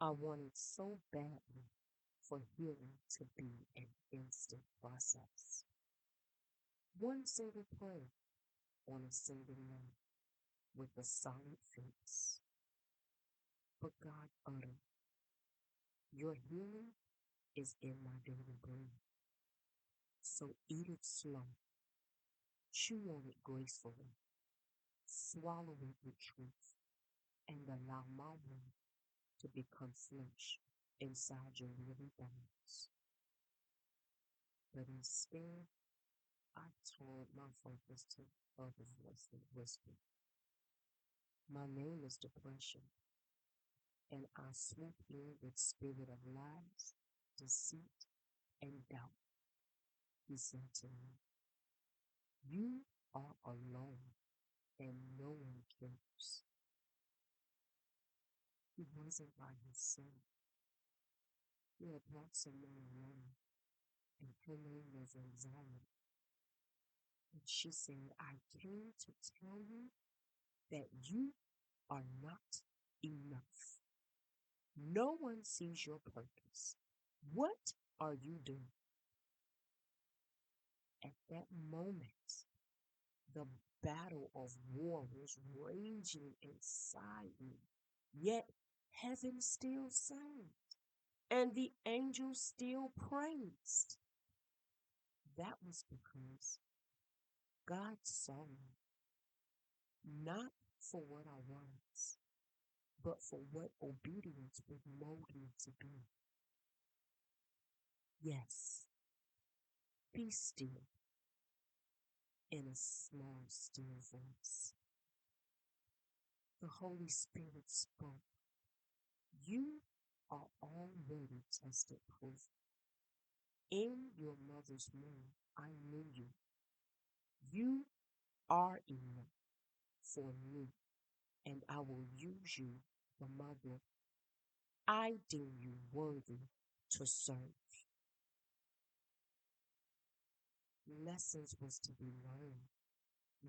I wanted so badly for healing to be an instant process. One single prayer on a single night with a solid fix. But God uttered, your healing is in my daily bread. So eat it slow, chew on it gracefully, swallow it with truth, and allow my word to become flesh inside your living bones. But instead, I turned my focus to other voice that whispered, my name is depression, and I swoop in with spirit of lies, deceit, and doubt. He said to me, you are alone, and no one cares. He wasn't by himself. He had brought someone along, and her name was Anxiety. And she said, I came to tell you that you are not enough. No one sees your purpose. What are you doing? At that moment, the battle of war was raging inside me. Yet heaven still sang, and the angels still praised. That was because God saw me, not for what I was, but for what obedience would mold me to be. Yes, be still in a small, still voice. The Holy Spirit spoke. You are already tested proof. In your mother's womb, I knew you. You are enough for me, and I will use you, the mother. I deem you worthy to serve. Lessons was to be learned.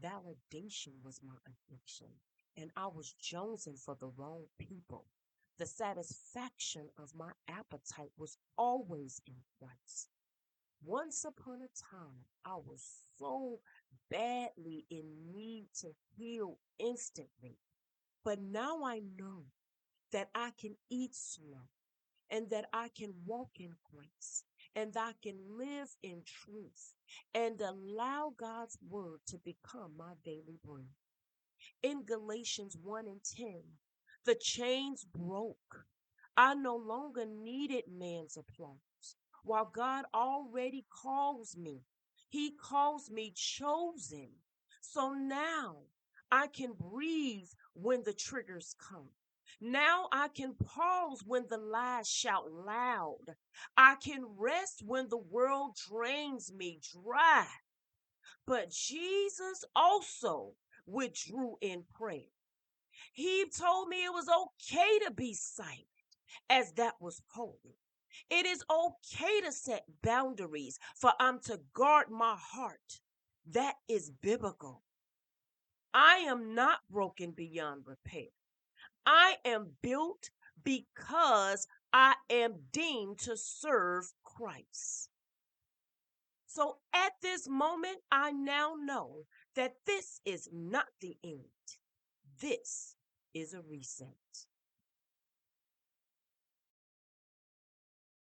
Validation was my addiction, and I was jonesing for the wrong people. The satisfaction of my appetite was always in Christ. Once upon a time, I was so badly in need to heal instantly. But now I know that I can eat slow and that I can walk in grace and that I can live in truth and allow God's word to become my daily bread. In Galatians 1 and 10, the chains broke. I no longer needed man's applause. While God already calls me, He calls me chosen. So now I can breathe when the triggers come. Now I can pause when the lies shout loud. I can rest when the world drains me dry. But Jesus also withdrew in prayer. He told me it was okay to be silent, as that was holy. It is okay to set boundaries, for I'm to guard my heart. That is biblical. I am not broken beyond repair. I am built because I am deemed to serve Christ. So at this moment, I now know that this is not the end. This is a reset.